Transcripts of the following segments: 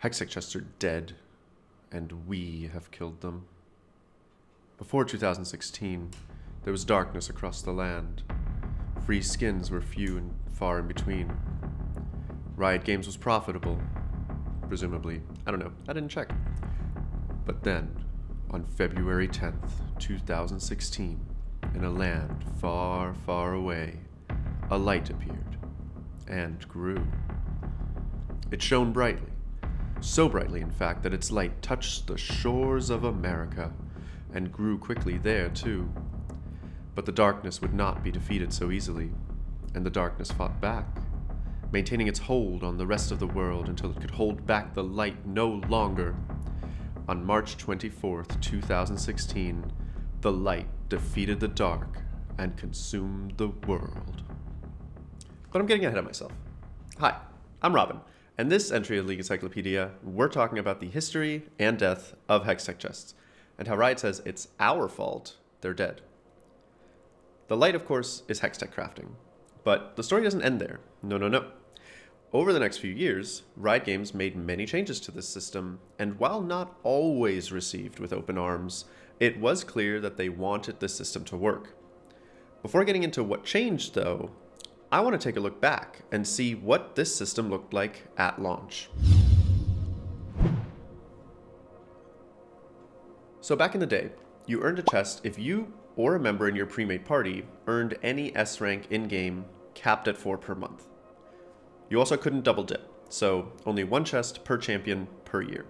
Hextech Chests are dead, and we have killed them. Before 2016, there was darkness across the land. Free skins were few and far in between. Riot Games was profitable, presumably. I don't know, I didn't check. But then, on February 10th, 2016, in a land far, far away, a light appeared, and grew. It shone brightly, so brightly in fact that its light touched the shores of America, and grew quickly there too. But the darkness would not be defeated so easily, and the darkness fought back, maintaining its hold on the rest of the world until it could hold back the light no longer. On March 24th, 2016, the light defeated the dark and consumed the world. But I'm getting ahead of myself. Hi, I'm Robin, and this entry of League Encyclopedia, we're talking about the history and death of Hextech Chests, and how Riot says it's our fault they're dead. The light, of course, is Hextech crafting, but the story doesn't end there. No. Over the next few years, Riot Games made many changes to this system, and while not always received with open arms, it was clear that they wanted this system to work. Before getting into what changed, though, I want to take a look back and see what this system looked like at launch. So back in the day, you earned a chest if you or a member in your pre-made party earned any S rank in-game, capped at 4 per month. You also couldn't double dip, so only one chest per champion per year.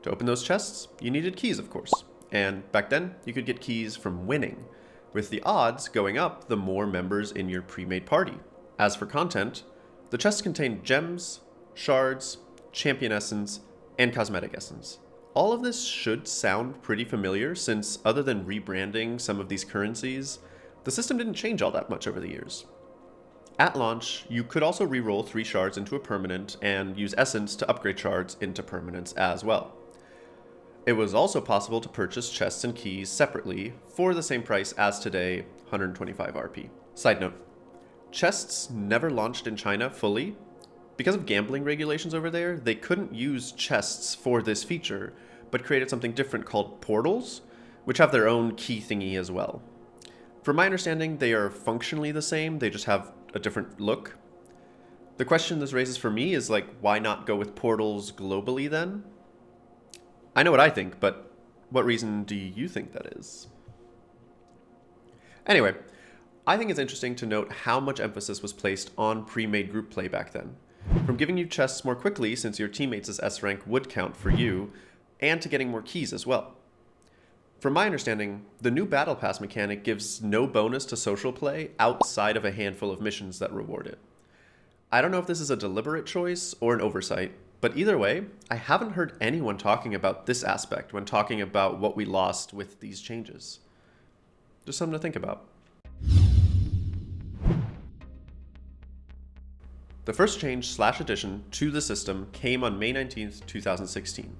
To open those chests, you needed keys, of course, and back then you could get keys from winning, with the odds going up the more members in your pre-made party. As for content, the chests contained gems, shards, champion essence, and cosmetic essence. All of this should sound pretty familiar since, other than rebranding some of these currencies, the system didn't change all that much over the years. At launch, you could also reroll 3 shards into a permanent and use essence to upgrade shards into permanents as well. It was also possible to purchase chests and keys separately for the same price as today, 125 RP. Side note, chests never launched in China fully. Because of gambling regulations over there, they couldn't use chests for this feature, but created something different called portals, which have their own key thingy as well. From my understanding, they are functionally the same, they just have a different look. The question this raises for me is why not go with portals globally then? I know what I think, but what reason do you think that is? Anyway, I think it's interesting to note how much emphasis was placed on pre-made group play back then. From giving you chests more quickly since your teammates' S rank would count for you, and to getting more keys as well. From my understanding, the new Battle Pass mechanic gives no bonus to social play outside of a handful of missions that reward it. I don't know if this is a deliberate choice or an oversight, but either way, I haven't heard anyone talking about this aspect when talking about what we lost with these changes. Just something to think about. The first change/addition to the system came on May 19th, 2016.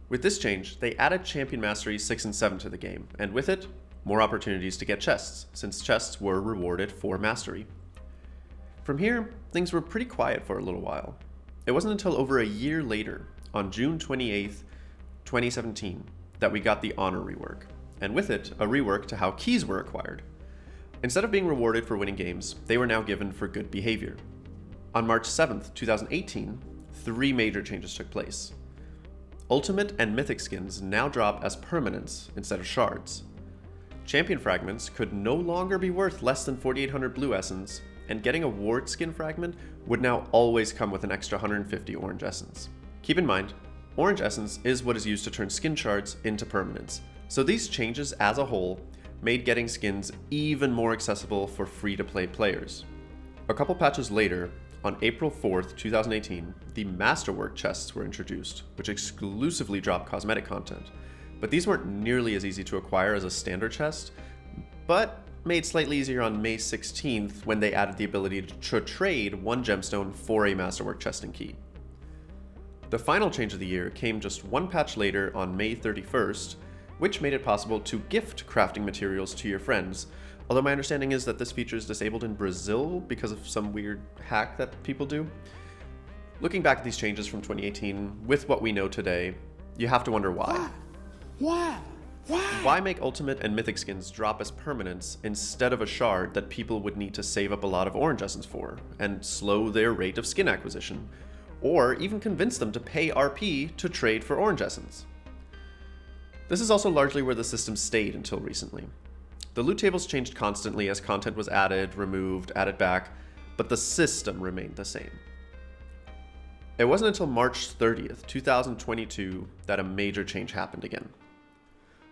With this change, they added Champion Mastery 6 and 7 to the game, and with it, more opportunities to get chests, since chests were rewarded for mastery. From here, things were pretty quiet for a little while. It wasn't until over a year later, on June 28th, 2017, that we got the Honor rework, and with it, a rework to how keys were acquired. Instead of being rewarded for winning games, they were now given for good behavior. On March 7th, 2018, 3 major changes took place. Ultimate and Mythic skins now drop as permanents instead of shards. Champion fragments could no longer be worth less than 4,800 blue essence, and getting a ward skin fragment would now always come with an extra 150 orange essence. Keep in mind, orange essence is what is used to turn skin shards into permanents, so these changes as a whole made getting skins even more accessible for free-to-play players. A couple patches later, on April 4th, 2018, the Masterwork chests were introduced, which exclusively dropped cosmetic content. But these weren't nearly as easy to acquire as a standard chest, but made slightly easier on May 16th when they added the ability to trade 1 gemstone for a Masterwork chest and key. The final change of the year came just 1 patch later on May 31st, which made it possible to gift crafting materials to your friends, although my understanding is that this feature is disabled in Brazil because of some weird hack that people do. Looking back at these changes from 2018, with what we know today, you have to wonder why. Why make Ultimate and Mythic skins drop as permanents instead of a shard that people would need to save up a lot of orange essence for, and slow their rate of skin acquisition, or even convince them to pay RP to trade for orange essence? This is also largely where the system stayed until recently. The loot tables changed constantly as content was added, removed, added back, but the system remained the same. It wasn't until March 30th, 2022 that a major change happened again.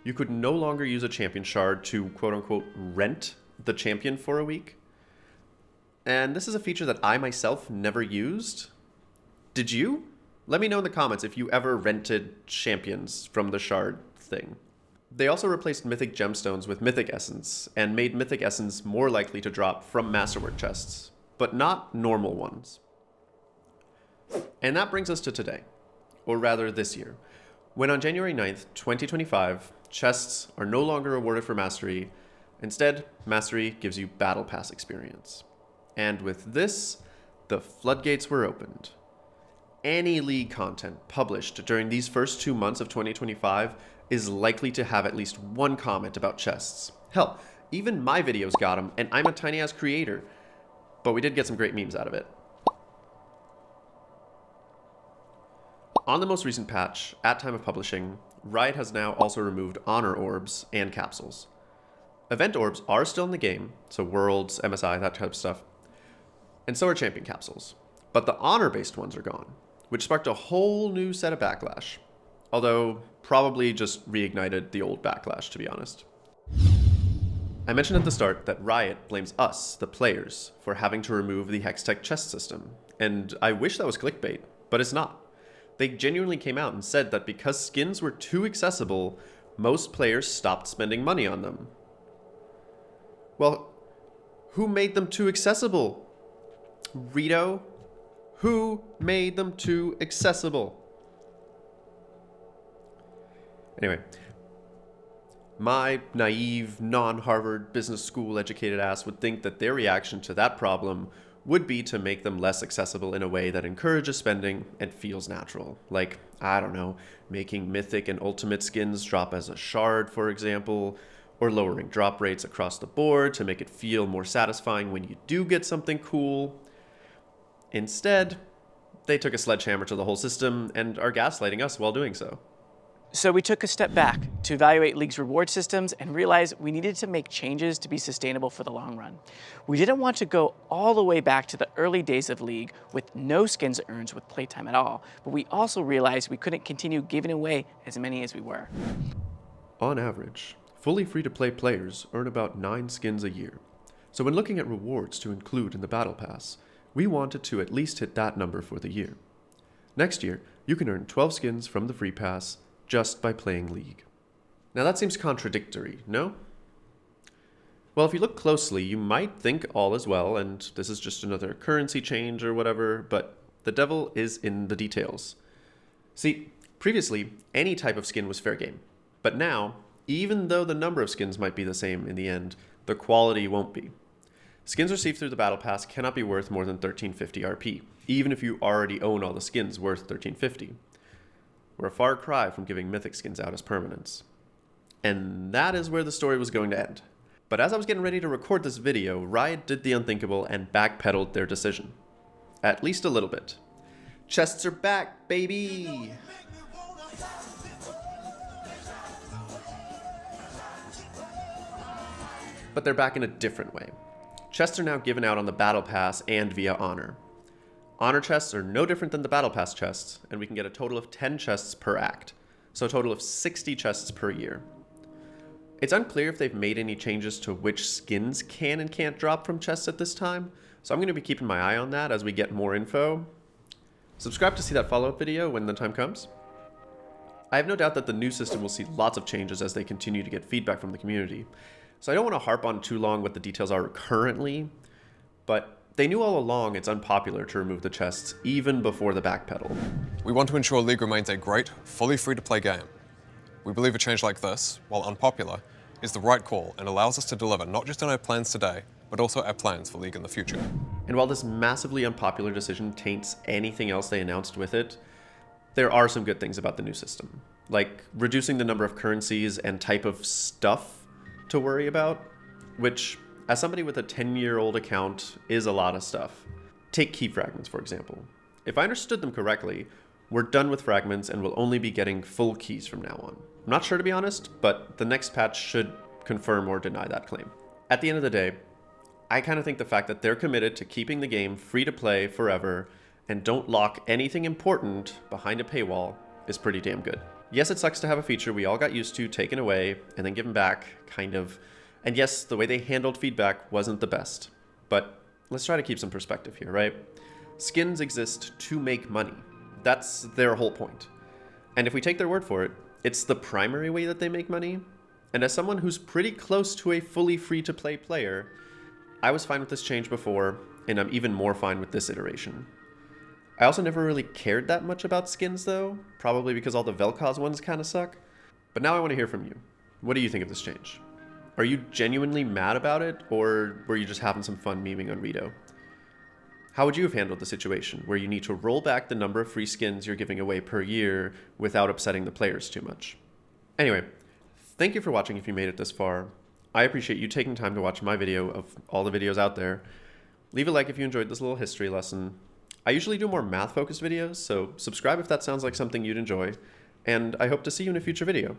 You could no longer use a champion shard to quote-unquote rent the champion for a week. And this is a feature that I myself never used. Did you? Let me know in the comments if you ever rented champions from the shard thing. They also replaced Mythic Gemstones with Mythic Essence, and made Mythic Essence more likely to drop from Masterwork chests, but not normal ones. And that brings us to today, or rather this year, when on January 9th, 2025, chests are no longer awarded for Mastery. Instead, Mastery gives you Battle Pass experience. And with this, the floodgates were opened. Any League content published during these first 2 months of 2025 is likely to have at least one comment about chests. Hell, even my videos got them, and I'm a tiny-ass creator. But we did get some great memes out of it. On the most recent patch, at time of publishing, Riot has now also removed Honor Orbs and Capsules. Event Orbs are still in the game, so Worlds, MSI, that type of stuff, and so are Champion Capsules. But the Honor-based ones are gone, which sparked a whole new set of backlash. Although, probably just reignited the old backlash, to be honest. I mentioned at the start that Riot blames us, the players, for having to remove the Hextech Chest system, and I wish that was clickbait, but it's not. They genuinely came out and said that because skins were too accessible, most players stopped spending money on them. Well, who made them too accessible? Rito? Who made them too accessible? Anyway, my naive, non-Harvard business school educated ass would think that their reaction to that problem would be to make them less accessible in a way that encourages spending and feels natural. Like, I don't know, making Mythic and Ultimate skins drop as a shard, for example, or lowering drop rates across the board to make it feel more satisfying when you do get something cool. Instead, they took a sledgehammer to the whole system and are gaslighting us while doing so. So we took a step back to evaluate League's reward systems and realized we needed to make changes to be sustainable for the long run. We didn't want to go all the way back to the early days of League with no skins earned with playtime at all, but we also realized we couldn't continue giving away as many as we were. On average, fully free-to-play players earn about 9 skins a year. So when looking at rewards to include in the Battle Pass, we wanted to at least hit that number for the year. Next year, you can earn 12 skins from the Free Pass just by playing League. Now that seems contradictory, no? Well, if you look closely, you might think all is well, and this is just another currency change or whatever, but the devil is in the details. See, previously, any type of skin was fair game, but now, even though the number of skins might be the same in the end, the quality won't be. Skins received through the Battle Pass cannot be worth more than 1350 RP, even if you already own all the skins worth 1350. We're a far cry from giving Mythic skins out as permanents. And that is where the story was going to end. But as I was getting ready to record this video, Riot did the unthinkable and backpedaled their decision. At least a little bit. Chests are back, baby! But they're back in a different way. Chests are now given out on the Battle Pass and via Honor. Honor chests are no different than the Battle Pass chests, and we can get a total of 10 chests per act, so a total of 60 chests per year. It's unclear if they've made any changes to which skins can and can't drop from chests at this time, so I'm going to be keeping my eye on that as we get more info. Subscribe to see that follow-up video when the time comes. I have no doubt that the new system will see lots of changes as they continue to get feedback from the community, so I don't want to harp on too long what the details are currently, but they knew all along it's unpopular to remove the chests even before the backpedal. We want to ensure League remains a great, fully free-to-play game. We believe a change like this, while unpopular, is the right call and allows us to deliver not just on our plans today, but also our plans for League in the future. And while this massively unpopular decision taints anything else they announced with it, there are some good things about the new system, like reducing the number of currencies and type of stuff to worry about, which, as somebody with a 10-year-old account, is a lot of stuff. Take key fragments, for example. If I understood them correctly, we're done with fragments and will only be getting full keys from now on. I'm not sure, to be honest, but the next patch should confirm or deny that claim. At the end of the day, I kind of think the fact that they're committed to keeping the game free to play forever and don't lock anything important behind a paywall is pretty damn good. Yes, it sucks to have a feature we all got used to taken away and then given back, kind of. And yes, the way they handled feedback wasn't the best. But let's try to keep some perspective here, right? Skins exist to make money. That's their whole point. And if we take their word for it, it's the primary way that they make money. And as someone who's pretty close to a fully free-to-play player, I was fine with this change before, and I'm even more fine with this iteration. I also never really cared that much about skins though, probably because all the Vel'Koz ones kind of suck. But now I want to hear from you. What do you think of this change? Are you genuinely mad about it, or were you just having some fun memeing on Rito? How would you have handled the situation where you need to roll back the number of free skins you're giving away per year without upsetting the players too much? Anyway, thank you for watching if you made it this far. I appreciate you taking time to watch my video of all the videos out there. Leave a like if you enjoyed this little history lesson. I usually do more math-focused videos, so subscribe if that sounds like something you'd enjoy, and I hope to see you in a future video.